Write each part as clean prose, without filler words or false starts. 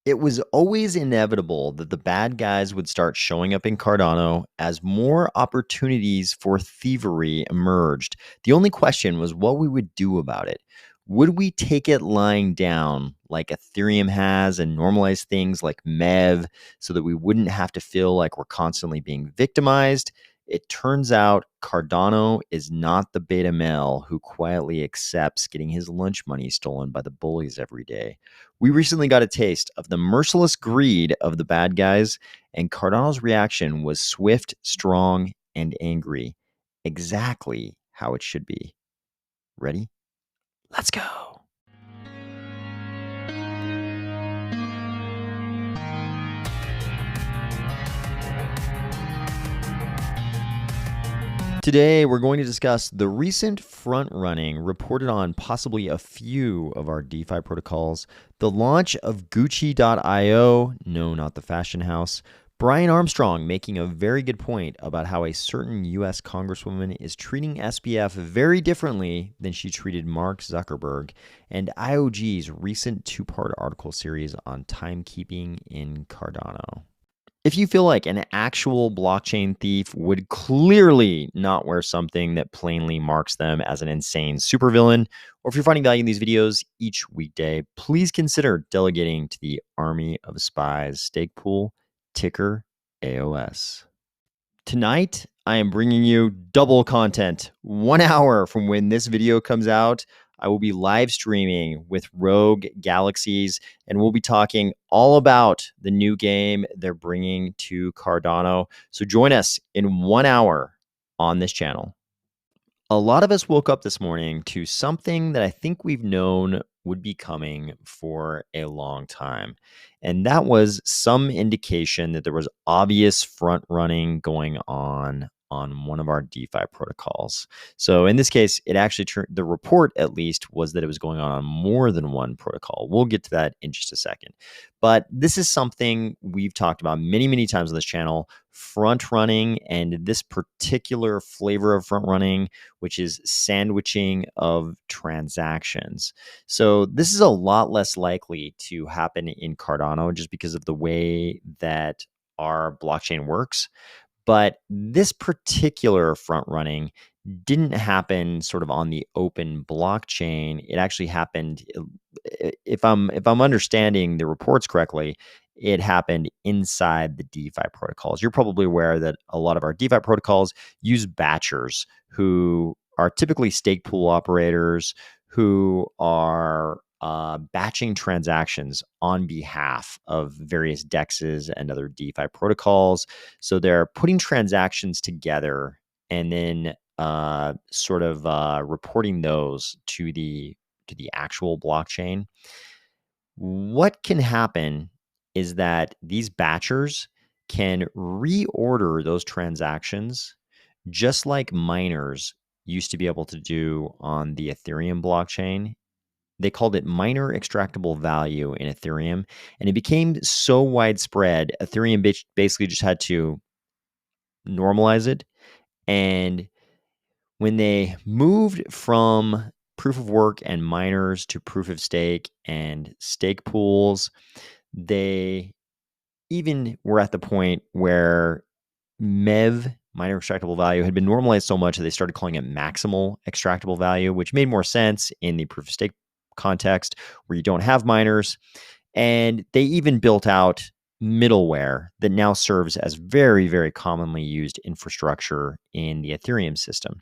It was always inevitable that the bad guys would start showing up in Cardano as more opportunities for thievery emerged. The only question was what we would do about it. Would we take it lying down like Ethereum has and normalize things like MEV so that we wouldn't have to feel like we're constantly being victimized? It turns out Cardano is not the beta male who quietly accepts getting his lunch money stolen by the bullies every day. We recently got a taste of the merciless greed of the bad guys, and Cardano's reaction was swift, strong, and angry. Exactly how it should be. Ready? Let's go. Today, we're going to discuss the recent front running reported on possibly a few of our DeFi protocols, the launch of Gucci.io, no, not the fashion house, Brian Armstrong making a very good point about how a certain US Congresswoman is treating SBF very differently than she treated Mark Zuckerberg, and IOG's recent two-part article series on timekeeping in Cardano. If you feel like an actual blockchain thief would clearly not wear something that plainly marks them as an insane supervillain, or if you're finding value in these videos each weekday, please consider delegating to the Army of Spies stake pool, ticker AOS. Tonight, I am bringing you double content. 1 hour from when this video comes out, I will be live streaming with Rogue Galaxies, and we'll be talking all about the new game they're bringing to Cardano. So join us in 1 hour on this channel. A lot of us woke up this morning to something that I think we've known would be coming for a long time. And that was some indication that there was obvious front running going on one of our DeFi protocols. So in this case, it actually the report at least was that it was going on more than one protocol. We'll get to that in just a second. But this is something we've talked about many, many times on this channel, front running, and this particular flavor of front running, which is sandwiching of transactions. So this is a lot less likely to happen in Cardano just because of the way that our blockchain works. But this particular front running didn't happen sort of on the open blockchain. It actually happened, if I'm understanding the reports correctly, it happened inside the DeFi protocols. You're probably aware that a lot of our DeFi protocols use batchers who are typically stake pool operators who are batching transactions on behalf of various DEXs and other DeFi protocols. So they're putting transactions together and then reporting those to the actual blockchain. What can happen is that these batchers can reorder those transactions just like miners used to be able to do on the Ethereum blockchain. They called it miner extractable value in Ethereum, and it became so widespread, Ethereum basically just had to normalize it. And when they moved from proof of work and miners to proof of stake and stake pools, they even were at the point where MEV, miner extractable value, had been normalized so much that they started calling it maximal extractable value, which made more sense in the proof of stake context where you don't have miners. And they even built out middleware that now serves as very, very commonly used infrastructure in the Ethereum system.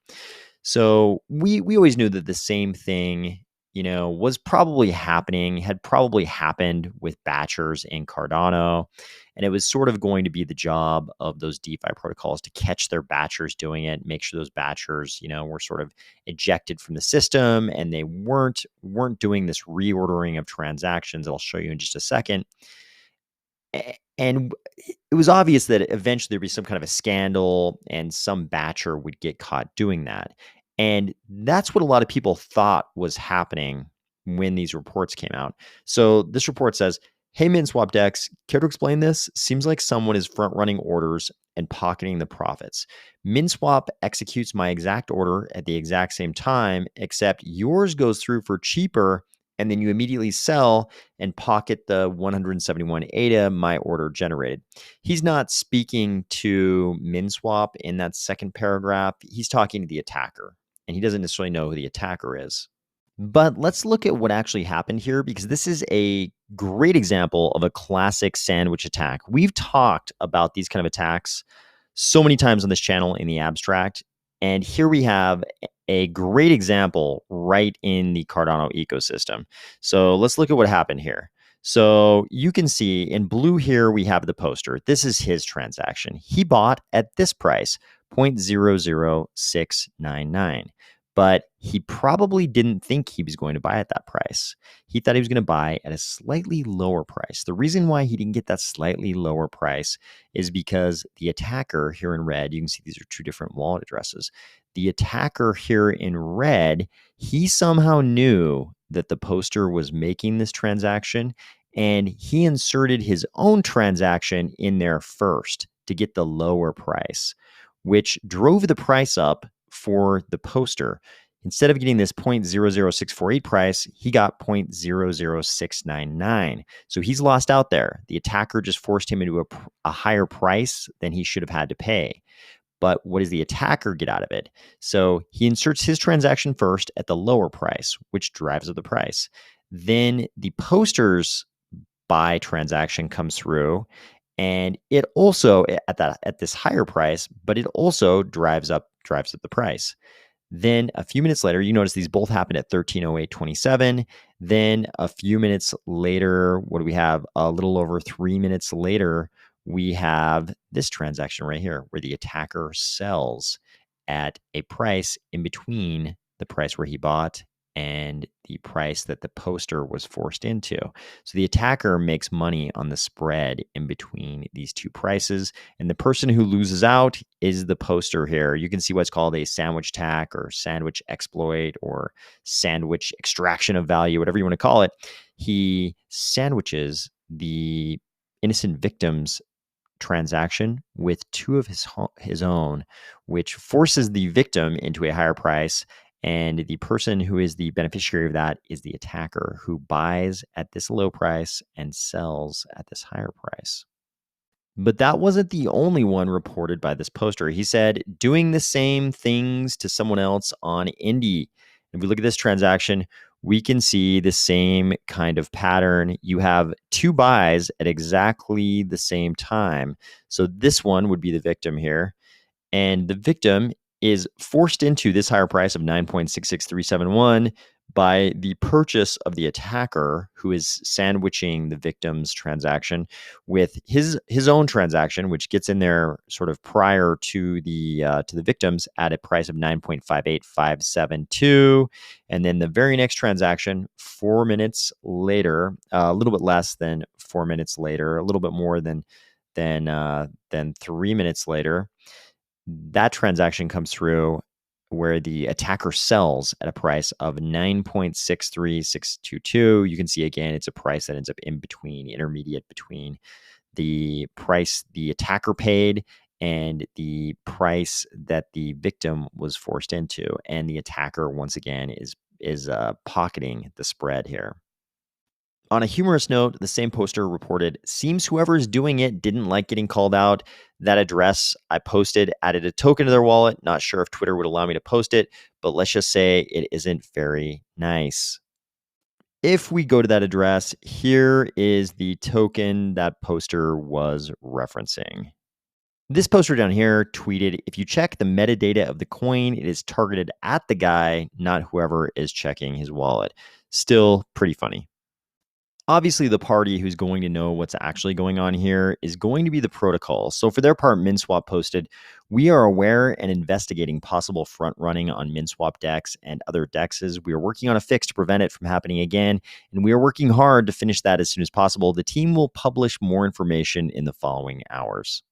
So we always knew that the same thing, was probably happening, had probably happened with batchers in Cardano. And it was sort of going to be the job of those DeFi protocols to catch their batchers doing it, make sure those batchers, were sort of ejected from the system and they weren't doing this reordering of transactions that I'll show you in just a second. And it was obvious that eventually there'd be some kind of a scandal and some batcher would get caught doing that. And that's what a lot of people thought was happening when these reports came out. So this report says, hey, MinSwapDex, care to explain this? Seems like someone is front-running orders and pocketing the profits. MinSwap executes my exact order at the exact same time, except yours goes through for cheaper and then you immediately sell and pocket the 171 ADA my order generated. He's not speaking to MinSwap in that second paragraph. He's talking to the attacker, and he doesn't necessarily know who the attacker is. But let's look at what actually happened here, because this is a great example of a classic sandwich attack. We've talked about these kind of attacks so many times on this channel in the abstract, and here we have a great example right in the Cardano ecosystem. So let's look at what happened here. So you can see in blue here, we have the poster. This is his transaction. He bought at this price, 0.00699. But he probably didn't think he was going to buy at that price. He thought he was going to buy at a slightly lower price. The reason why he didn't get that slightly lower price is because the attacker here in red, you can see these are two different wallet addresses. The attacker here in red, he somehow knew that the poster was making this transaction, and he inserted his own transaction in there first to get the lower price, which drove the price up for the poster. Instead of getting this 0.00648 price, he got 0.00699. So he's lost out there. The attacker just forced him into a higher price than he should have had to pay. But what does the attacker get out of it? So he inserts his transaction first at the lower price, which drives up the price. Then the poster's buy transaction comes through, and it also at this higher price, but it also drives up the price. Then a few minutes later, you notice these both happened at 13:08:27. Then a few minutes later, what do we have? A little over 3 minutes later, we have this transaction right here where the attacker sells at a price in between the price where he bought and the price that the poster was forced into. So the attacker makes money on the spread in between these two prices, and the person who loses out is the poster here. You can see what's called a sandwich attack or sandwich exploit or sandwich extraction of value, whatever you want to call it. He sandwiches the innocent victim's transaction with two of his own, which forces the victim into a higher price. And the person who is the beneficiary of that is the attacker, who buys at this low price and sells at this higher price. But that wasn't the only one reported by this poster. He said, doing the same things to someone else on Indie. If we look at this transaction, we can see the same kind of pattern. You have two buys at exactly the same time. So this one would be the victim here. And the victim is forced into this higher price of 9.66371 by the purchase of the attacker, who is sandwiching the victim's transaction with his own transaction, which gets in there sort of prior to the victims at a price of 9.58572. And then the very next transaction, 4 minutes later, a little bit less than 4 minutes later, a little bit more than 3 minutes later, that transaction comes through where the attacker sells at a price of 9.63622. You can see again, it's a price that ends up in between, intermediate between the price the attacker paid and the price that the victim was forced into. And the attacker, once again, is pocketing the spread here. On a humorous note, the same poster reported, seems whoever is doing it didn't like getting called out. That address I posted added a token to their wallet. Not sure if Twitter would allow me to post it, but let's just say it isn't very nice. If we go to that address, here is the token that poster was referencing. This poster down here tweeted, if you check the metadata of the coin, it is targeted at the guy, not whoever is checking his wallet. Still pretty funny. Obviously, the party who's going to know what's actually going on here is going to be the protocol. So for their part, MinSwap posted, we are aware and investigating possible front running on MinSwap DEX and other DEXs. We are working on a fix to prevent it from happening again, and we are working hard to finish that as soon as possible. The team will publish more information in the following hours.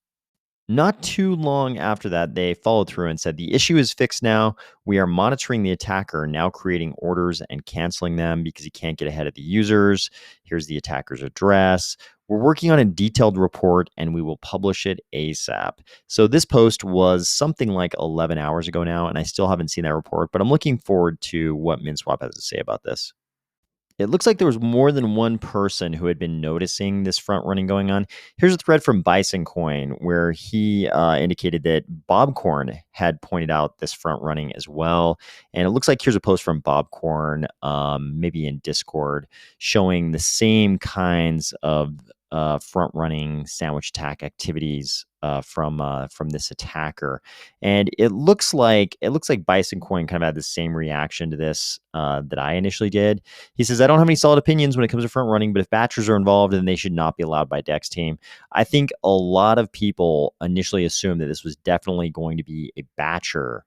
Not too long after that, they followed through and said, the issue is fixed now. We are monitoring the attacker, now creating orders and canceling them because he can't get ahead of the users. Here's the attacker's address. We're working on a detailed report and we will publish it ASAP. So this post was something like 11 hours ago now, and I still haven't seen that report, but I'm looking forward to what MinSwap has to say about this. It looks like there was more than one person who had been noticing this front running going on. Here's a thread from Bison Coin where he indicated that Bobcorn had pointed out this front running as well. And it looks like here's a post from Bobcorn, maybe in Discord, showing the same kinds of front running sandwich attack activities from this attacker. And it looks like Bison Coin kind of had the same reaction to this that I initially did. He says, I don't have any solid opinions when it comes to front running, but if batchers are involved, then they should not be allowed by Dex team. I think a lot of people initially assumed that this was definitely going to be a batcher.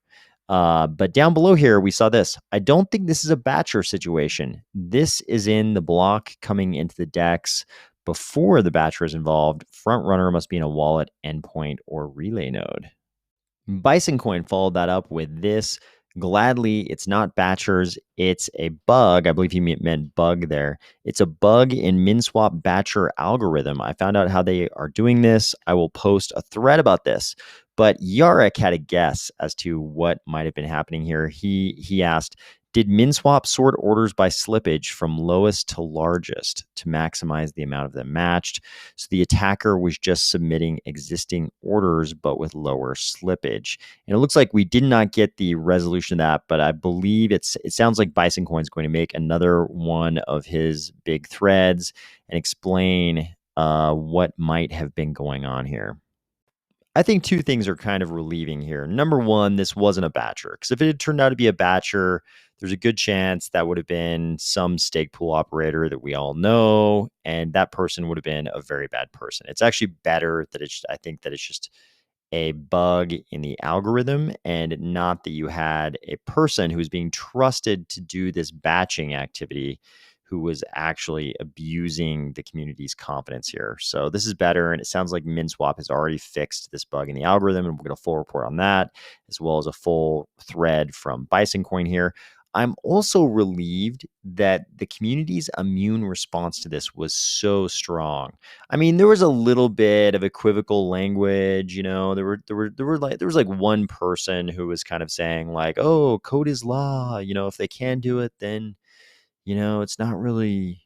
But down below here, we saw this. I don't think this is a batcher situation. This is in the block coming into the Dex before the batcher is involved. Front runner must be in a wallet, endpoint, or relay node. Bison Coin followed that up with this. Gladly, it's not batchers, it's a bug. I believe he meant bug there. It's a bug in MinSwap batcher algorithm. I found out how they are doing this. I will post a thread about this. But Yarek had a guess as to what might have been happening here. He asked, did MinSwap sort orders by slippage from lowest to largest to maximize the amount of them matched? So the attacker was just submitting existing orders, but with lower slippage. And it looks like we did not get the resolution of that, but I believe it sounds like Bison Coin is going to make another one of his big threads and explain what might have been going on here. I think two things are kind of relieving here. Number one, this wasn't a batcher, because if it had turned out to be a batcher, there's a good chance that would have been some stake pool operator that we all know, and that person would have been a very bad person. It's actually better that I think that it's just a bug in the algorithm and not that you had a person who was being trusted to do this batching activity who was actually abusing the community's confidence here. So this is better, and it sounds like MinSwap has already fixed this bug in the algorithm, and we'll get a full report on that, as well as a full thread from Bison Coin here. I'm also relieved that the community's immune response to this was so strong. I mean, there was a little bit of equivocal language, there was like one person who was kind of saying like, "Oh, code is law, if they can do it, then it's not really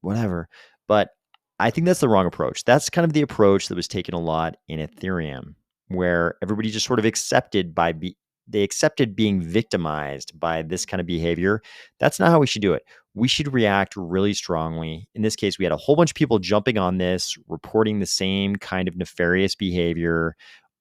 whatever." But I think that's the wrong approach. That's kind of the approach that was taken a lot in Ethereum, where everybody just sort of they accepted being victimized by this kind of behavior. That's not how we should do it. We should react really strongly. In this case, we had a whole bunch of people jumping on this, reporting the same kind of nefarious behavior.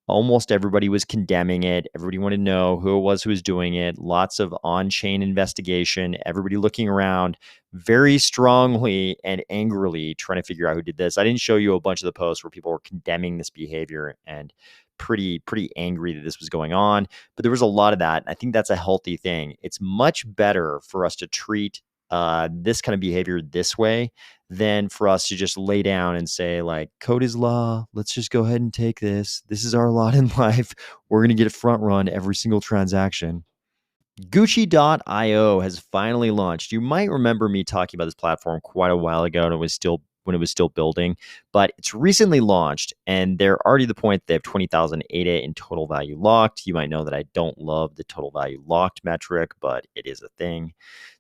Almost everybody was condemning it. Everybody wanted to know who it was who was doing it. Lots of on-chain investigation. Everybody looking around very strongly and angrily trying to figure out who did this. I didn't show you a bunch of the posts where people were condemning this behavior and pretty angry that this was going on. But there was a lot of that. I think that's a healthy thing. It's much better for us to treat this kind of behavior this way than for us to just lay down and say like, code is law. Let's just go ahead and take this. This is our lot in life. We're going to get it front run every single transaction. Gucci.io has finally launched. You might remember me talking about this platform quite a while ago, and when it was still building, but it's recently launched, and they're already to the point they have 20,000 ADA in total value locked. You might know that I don't love the total value locked metric, but it is a thing.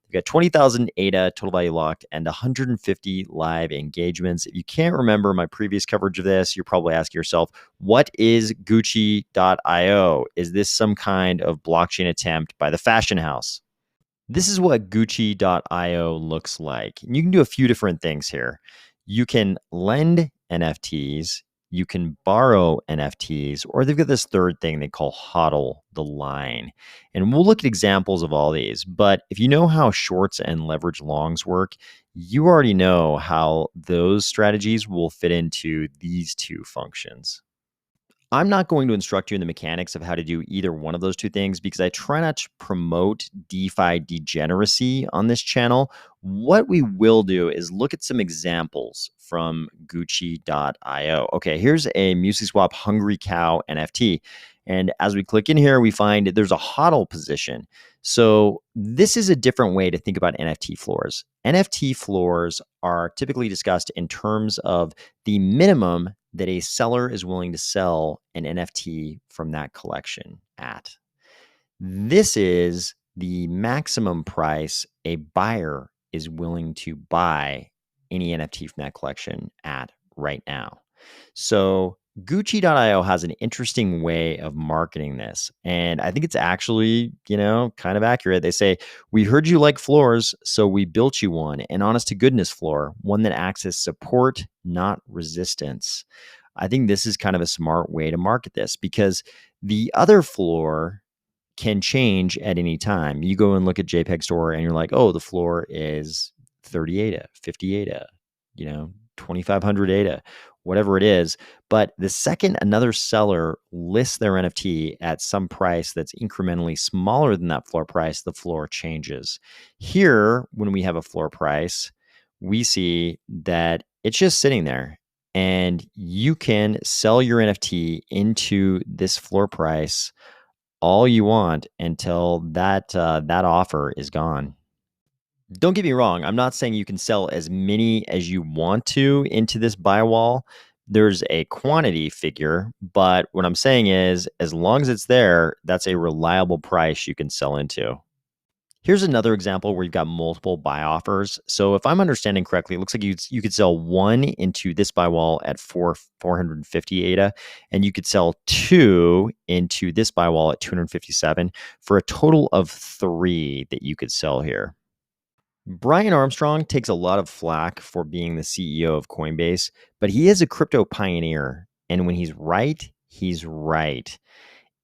We've got 20,000 ADA total value locked and 150 live engagements. If you can't remember my previous coverage of this, you're probably asking yourself, what is Gucci.io? Is this some kind of blockchain attempt by the fashion house? This is what Gucci.io looks like. And you can do a few different things here. You can lend NFTs, you can borrow NFTs, or they've got this third thing they call HODL the line. And we'll look at examples of all these. But if you know how shorts and leverage longs work, you already know how those strategies will fit into these two functions. I'm not going to instruct you in the mechanics of how to do either one of those two things because I try not to promote DeFi degeneracy on this channel. What we will do is look at some examples from Gucci.io. Okay, here's a MusicSwap Hungry Cow NFT. And as we click in here, we find there's a HODL position. So this is a different way to think about NFT floors. NFT floors are typically discussed in terms of the minimum that a seller is willing to sell an NFT from that collection at. This is the maximum price a buyer is willing to buy any NFT from that collection at right now. So Gucci.io has an interesting way of marketing this. And I think it's actually, kind of accurate. They say, we heard you like floors, so we built you one, an honest to goodness floor, one that acts as support, not resistance. I think this is kind of a smart way to market this because the other floor can change at any time. You go and look at JPEG Store and you're like, oh, the floor is 30 ADA, 50 ADA, 2500 ADA, whatever it is. But the second another seller lists their NFT at some price that's incrementally smaller than that floor price, the floor changes. Here, when we have a floor price, we see that it's just sitting there. And you can sell your NFT into this floor price all you want until that offer is gone. Don't get me wrong. I'm not saying you can sell as many as you want to into this buy wall. There's a quantity figure, but what I'm saying is, as long as it's there, that's a reliable price you can sell into. Here's another example where you've got multiple buy offers. So if I'm understanding correctly, it looks like you could sell one into this buy wall at 450 ADA, and you could sell two into this buy wall at 257 for a total of three that you could sell here. Brian Armstrong takes a lot of flack for being the CEO of Coinbase, but he is a crypto pioneer. And when he's right,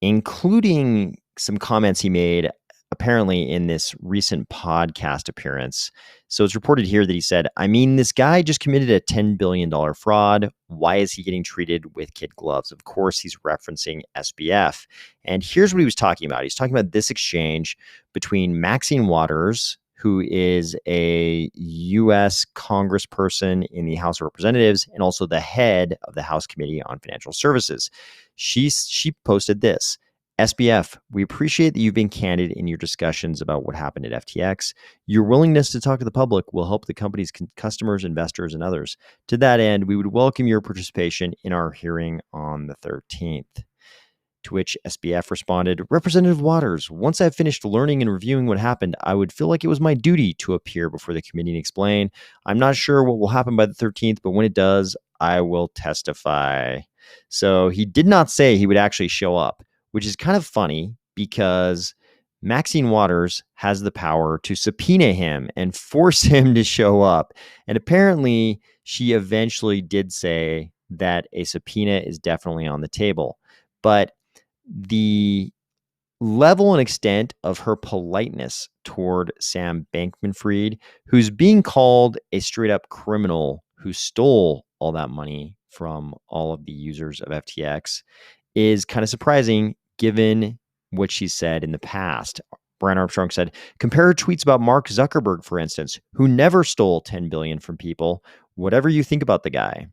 including some comments he made apparently in this recent podcast appearance. So it's reported here that he said, I mean, this guy just committed a $10 billion fraud. Why is he getting treated with kid gloves? Of course, he's referencing SBF. And here's what he was talking about. He's talking about this exchange between Maxine Waters, who is a U.S. congressperson in the House of Representatives and also the head of the House Committee on Financial Services. She posted this. SBF, we appreciate that you've been candid in your discussions about what happened at FTX. Your willingness to talk to the public will help the company's customers, investors, and others. To that end, we would welcome your participation in our hearing on the 13th. To which SBF responded, Representative Waters, once I've finished learning and reviewing what happened, I would feel like it was my duty to appear before the committee and explain. I'm not sure what will happen by the 13th, but when it does, I will testify. So he did not say he would actually show up, which is kind of funny because Maxine Waters has the power to subpoena him and force him to show up. And apparently, she eventually did say that a subpoena is definitely on the table. But the level and extent of her politeness toward Sam Bankman-Fried, who's being called a straight up criminal who stole all that money from all of the users of FTX, is kind of surprising given what she said in the past. Brian Armstrong said, compare her tweets about Mark Zuckerberg, for instance, who never stole $10 billion from people, whatever you think about the guy.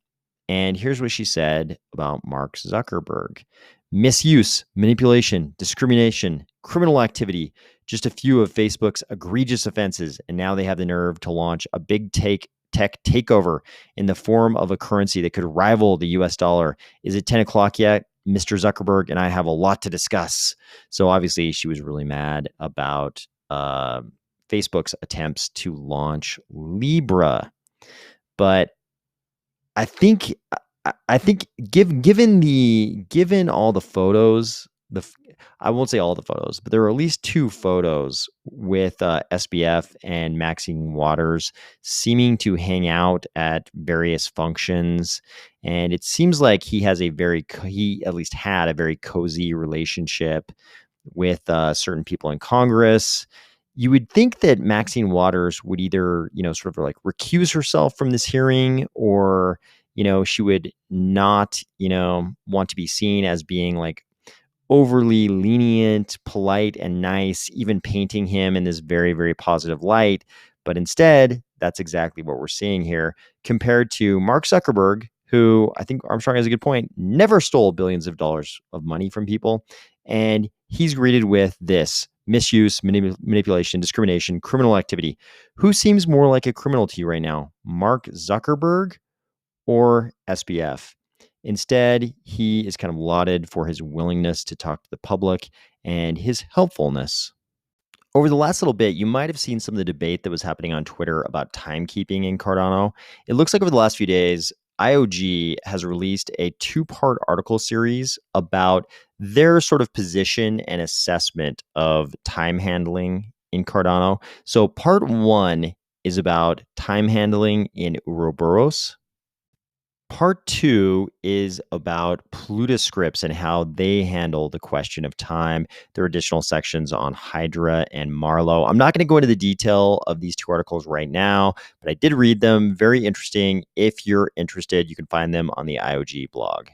And here's what she said about Mark Zuckerberg. Misuse, manipulation, discrimination, criminal activity, just a few of Facebook's egregious offenses. And now they have the nerve to launch a big tech takeover in the form of a currency that could rival the US dollar. Is it 10 o'clock yet? Mr. Zuckerberg and I have a lot to discuss. So obviously she was really mad about Facebook's attempts to launch Libra. But I think given all the photos, I won't say all the photos, but there are at least two photos with SBF and Maxine Waters seeming to hang out at various functions, and it seems like he at least had a very cozy relationship with certain people in Congress. You would think that Maxine Waters would either, sort of like recuse herself from this hearing, or she would not, want to be seen as being like overly lenient, polite, and nice, even painting him in this very, very positive light. But instead, that's exactly what we're seeing here, compared to Mark Zuckerberg, who I think Armstrong has a good point, never stole billions of dollars of money from people. And he's greeted with this misuse, manipulation, discrimination, criminal activity. Who seems more like a criminal to you right now, Mark Zuckerberg or SBF? Instead, he is kind of lauded for his willingness to talk to the public and his helpfulness. Over the last little bit, you might have seen some of the debate that was happening on Twitter about timekeeping in Cardano. It looks like over the last few days, IOG has released a two-part article series about their sort of position and assessment of time handling in Cardano. So part one is about time handling in Ouroboros. Part two is about Plutus scripts and how they handle the question of time. There are additional sections on Hydra and Marlowe. I'm not going to go into the detail of these two articles right now, but I did read them. Very interesting. If you're interested, you can find them on the IOG blog.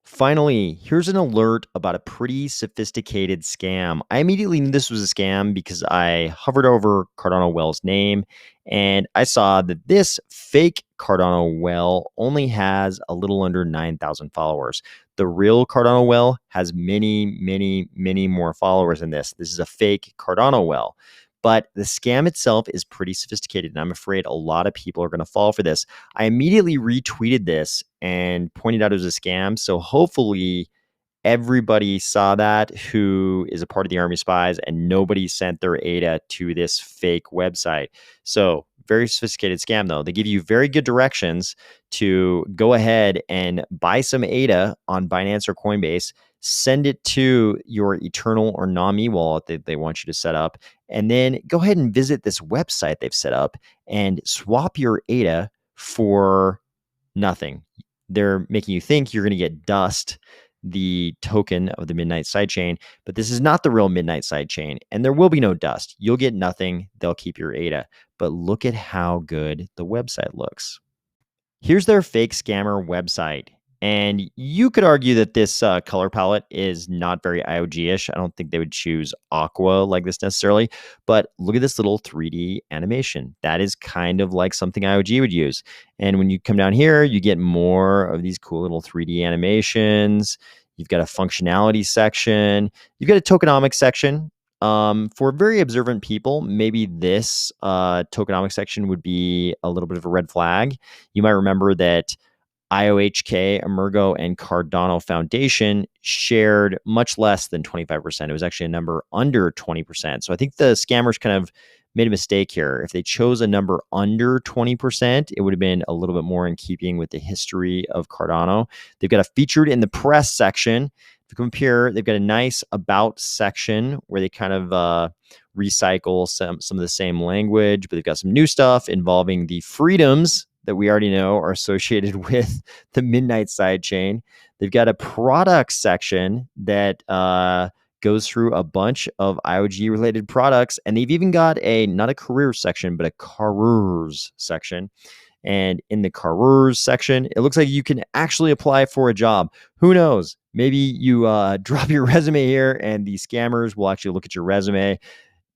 Finally, here's an alert about a pretty sophisticated scam. I immediately knew this was a scam because I hovered over Cardano Well's name and I saw that this fake Cardano Well only has a little under 9,000 followers. The real Cardano Well has many, many, many more followers than this. This is a fake Cardano Well. But the scam itself is pretty sophisticated, and I'm afraid a lot of people are going to fall for this. I immediately retweeted this and pointed out it was a scam. So hopefully everybody saw that who is a part of the Army Spies, and nobody sent their ADA to this fake website. So very sophisticated scam, though. They give you very good directions to go ahead and buy some ADA on Binance or Coinbase, send it to your Eternal or NAMI wallet that they want you to set up, and then go ahead and visit this website they've set up and swap your ADA for nothing. They're making you think you're going to get dust, the token of the Midnight sidechain, but this is not the real Midnight sidechain, and there will be no dust. You'll get nothing. They'll keep your ADA. But look at how good the website looks. Here's their fake scammer website. And you could argue that this color palette is not very IOG-ish. I don't think they would choose aqua like this necessarily. But look at this little 3D animation. That is kind of like something IOG would use. And when you come down here, you get more of these cool little 3D animations. You've got a functionality section. You've got a tokenomics section. For very observant people, maybe this tokenomics section would be a little bit of a red flag. You might remember that IOHK, Emergo, and Cardano Foundation shared much less than 25%. It was actually a number under 20%. So I think the scammers kind of made a mistake here. If they chose a number under 20%, it would have been a little bit more in keeping with the history of Cardano. They've got a featured in the press section. If you come up here, they've got a nice about section where they kind of recycle some of the same language, but they've got some new stuff involving the freedoms that we already know are associated with the Midnight sidechain. They've got a product section that goes through a bunch of IOG related products. And they've even got not a career section, but a careers section. And in the careers section, it looks like you can actually apply for a job. Who knows? Maybe you drop your resume here and the scammers will actually look at your resume.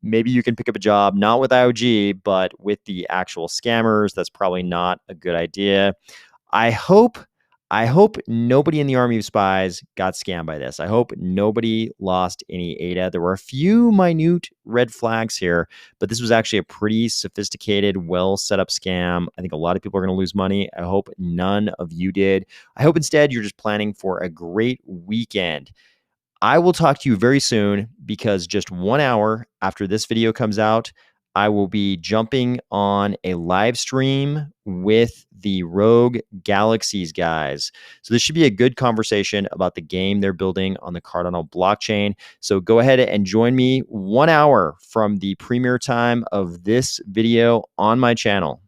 Maybe you can pick up a job, not with IOG, but with the actual scammers. That's probably not a good idea. I hope nobody in the Army of Spies got scammed by this. I hope nobody lost any ADA. There were a few minute red flags here, but this was actually a pretty sophisticated, well set up scam. I think a lot of people are going to lose money. I hope none of you did. I hope instead you're just planning for a great weekend. I will talk to you very soon because just 1 hour after this video comes out, I will be jumping on a live stream with the Rogue Galaxies guys. So this should be a good conversation about the game they're building on the Cardano blockchain. So go ahead and join me 1 hour from the premiere time of this video on my channel.